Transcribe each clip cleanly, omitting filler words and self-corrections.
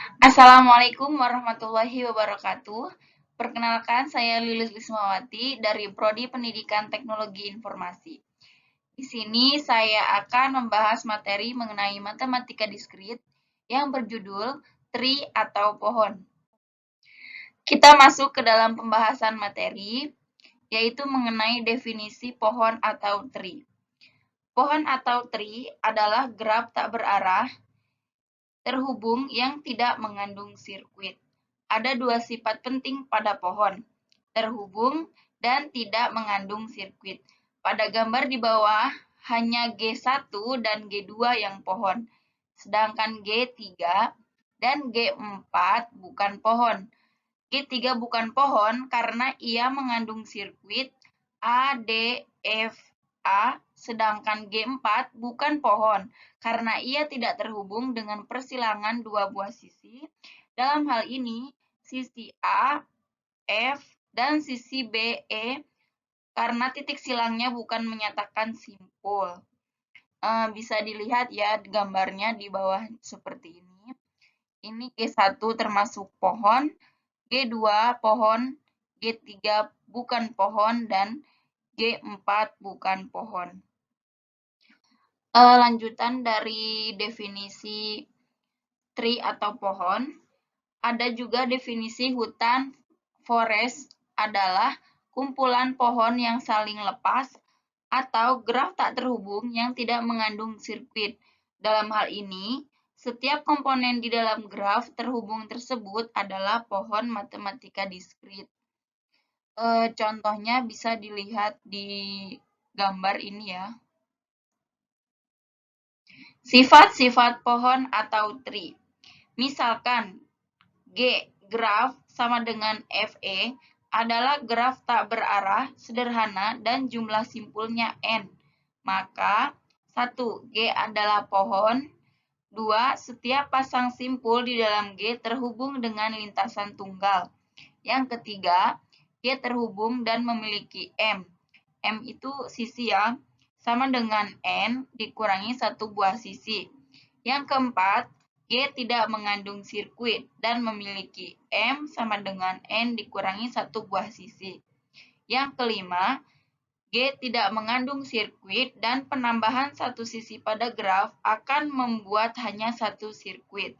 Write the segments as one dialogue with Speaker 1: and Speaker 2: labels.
Speaker 1: Assalamualaikum warahmatullahi wabarakatuh. Perkenalkan, saya Lilis Lismawati dari Prodi Pendidikan Teknologi Informasi. Di sini saya akan membahas materi mengenai matematika diskrit yang berjudul tree atau pohon. Kita masuk ke dalam pembahasan materi, yaitu mengenai definisi pohon atau tree. Pohon atau tree adalah graf tak berarah terhubung yang tidak mengandung sirkuit. Ada dua sifat penting pada pohon, terhubung dan tidak mengandung sirkuit. Pada gambar di bawah, hanya G1 dan G2 yang pohon, sedangkan G3 dan G4 bukan pohon. G3 bukan pohon karena ia mengandung sirkuit A, D, F, A, sedangkan G4 bukan pohon karena ia tidak terhubung dengan persilangan dua buah sisi. Dalam hal ini, sisi A, F, dan sisi B, E, karena titik silangnya bukan menyatakan simpul. Bisa dilihat ya gambarnya di bawah seperti ini. Ini G1 termasuk pohon, G2 pohon, G3 bukan pohon, dan G4 bukan pohon. Lanjutan dari definisi tree atau pohon, ada juga definisi hutan. Forest adalah kumpulan pohon yang saling lepas atau graf tak terhubung yang tidak mengandung sirkuit. Dalam hal ini, setiap komponen di dalam graf terhubung tersebut adalah pohon matematika diskrit. Contohnya bisa dilihat di gambar ini ya. Sifat-sifat pohon atau tree. Misalkan G graf sama dengan FE adalah graf tak berarah, sederhana, dan jumlah simpulnya N. Maka 1. G adalah pohon. 2. Setiap pasang simpul di dalam G terhubung dengan lintasan tunggal. Yang ketiga, G terhubung dan memiliki M. M itu sisi ya, sama dengan N dikurangi satu buah sisi. Yang keempat, G tidak mengandung sirkuit dan memiliki M sama dengan N dikurangi satu buah sisi. Yang kelima, G tidak mengandung sirkuit dan penambahan satu sisi pada graf akan membuat hanya satu sirkuit.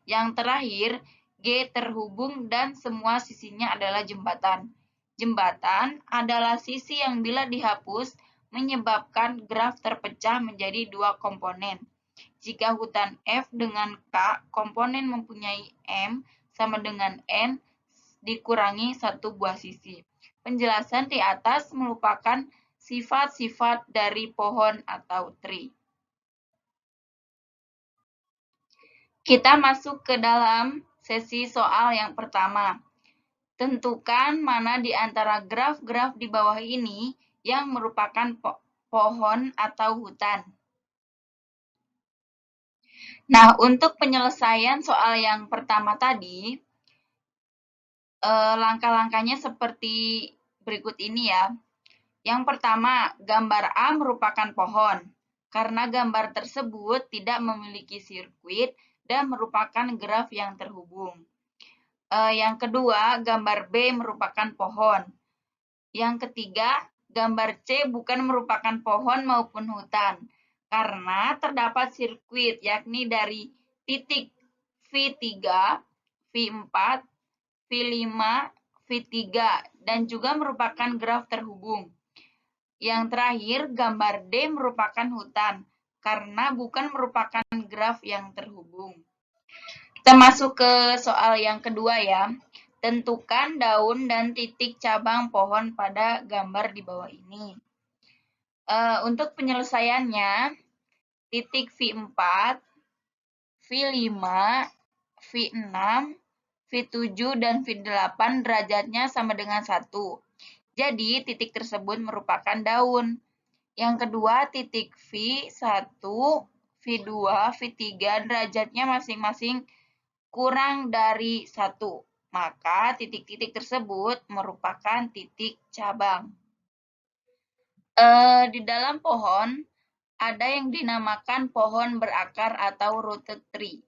Speaker 1: Yang terakhir, G terhubung dan semua sisinya adalah jembatan. Jembatan adalah sisi yang bila dihapus menyebabkan graf terpecah menjadi dua komponen. Jika hutan F dengan K, komponen mempunyai M sama dengan N dikurangi satu buah sisi. Penjelasan di atas merupakan sifat-sifat dari pohon atau tree. Kita masuk ke dalam sesi soal yang pertama. Tentukan mana di antara graf-graf di bawah ini yang merupakan pohon atau hutan. Nah, untuk penyelesaian soal yang pertama tadi, langkah-langkahnya seperti berikut ini ya. Yang pertama, gambar A merupakan pohon, karena gambar tersebut tidak memiliki sirkuit dan merupakan graf yang terhubung. Yang kedua, gambar B merupakan pohon. Yang ketiga, gambar C bukan merupakan pohon maupun hutan, karena terdapat sirkuit, yakni dari titik V3, V4, V5, V3, dan juga merupakan graf terhubung. Yang terakhir, gambar D merupakan hutan, karena bukan merupakan graf yang terhubung. Kita masuk ke soal yang kedua ya. Tentukan daun dan titik cabang pohon pada gambar di bawah ini. Untuk penyelesaiannya, titik V4, V5, V6, V7, dan V8 derajatnya sama dengan 1. Jadi, titik tersebut merupakan daun. Yang kedua, titik V1, V2, V3 derajatnya masing-masing kurang dari 1. Maka titik-titik tersebut merupakan titik cabang. Di dalam pohon, ada yang dinamakan pohon berakar atau rooted tree.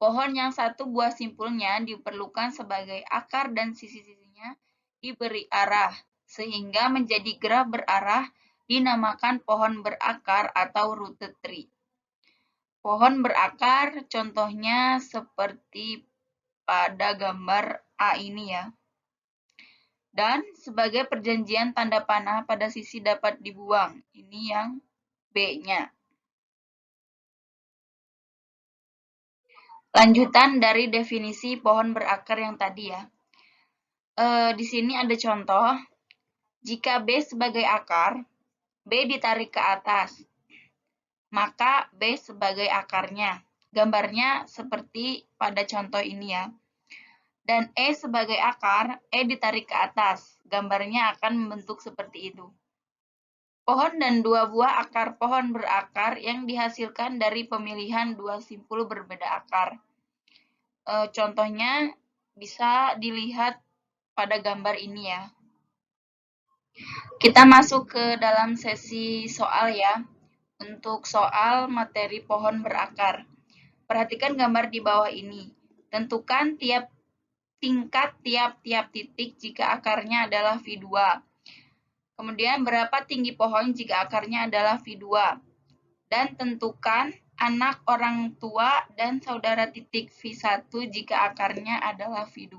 Speaker 1: Pohon yang satu buah simpulnya diperlukan sebagai akar dan sisi-sisinya diberi arah, sehingga menjadi graf berarah dinamakan pohon berakar atau rooted tree. Pohon berakar contohnya seperti pada gambar A ini ya. Dan sebagai perjanjian tanda panah pada sisi dapat dibuang. Ini yang B-nya. Lanjutan dari definisi pohon berakar yang tadi ya. Di sini ada contoh. Jika B sebagai akar, B ditarik ke atas, maka B sebagai akarnya. Gambarnya seperti pada contoh ini ya. Dan E sebagai akar, E ditarik ke atas. Gambarnya akan membentuk seperti itu. Pohon dan dua buah akar pohon berakar yang dihasilkan dari pemilihan dua simpul berbeda akar. Contohnya bisa dilihat pada gambar ini ya. Kita masuk ke dalam sesi soal ya. Untuk soal materi pohon berakar. Perhatikan gambar di bawah ini. Tentukan tingkat tiap-tiap titik jika akarnya adalah V2. Kemudian berapa tinggi pohon jika akarnya adalah V2. Dan tentukan anak orang tua dan saudara titik V1 jika akarnya adalah V2.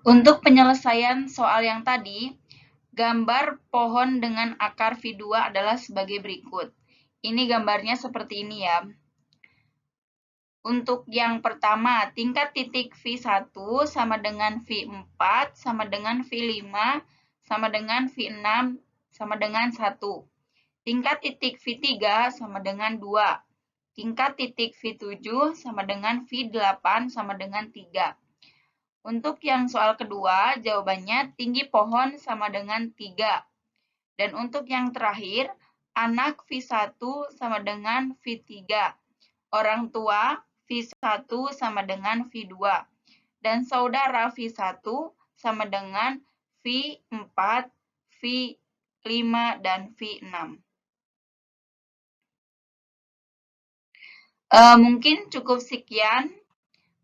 Speaker 1: Untuk penyelesaian soal yang tadi, gambar pohon dengan akar V2 adalah sebagai berikut. Ini gambarnya seperti ini ya. Untuk yang pertama, tingkat titik V1 sama dengan V4, sama dengan V5, sama dengan V6, sama dengan 1. Tingkat titik V3 sama dengan 2. Tingkat titik V7 sama dengan V8 sama dengan 3. Untuk yang soal kedua, jawabannya tinggi pohon sama dengan 3. Dan untuk yang terakhir, anak V1 sama dengan V3. Orang tua V1 sama dengan V2. Dan saudara V1 sama dengan V4, V5, dan V6. Mungkin cukup sekian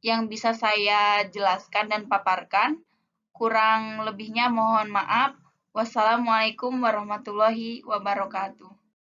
Speaker 1: yang bisa saya jelaskan dan paparkan. Kurang lebihnya mohon maaf. Wassalamualaikum warahmatullahi wabarakatuh.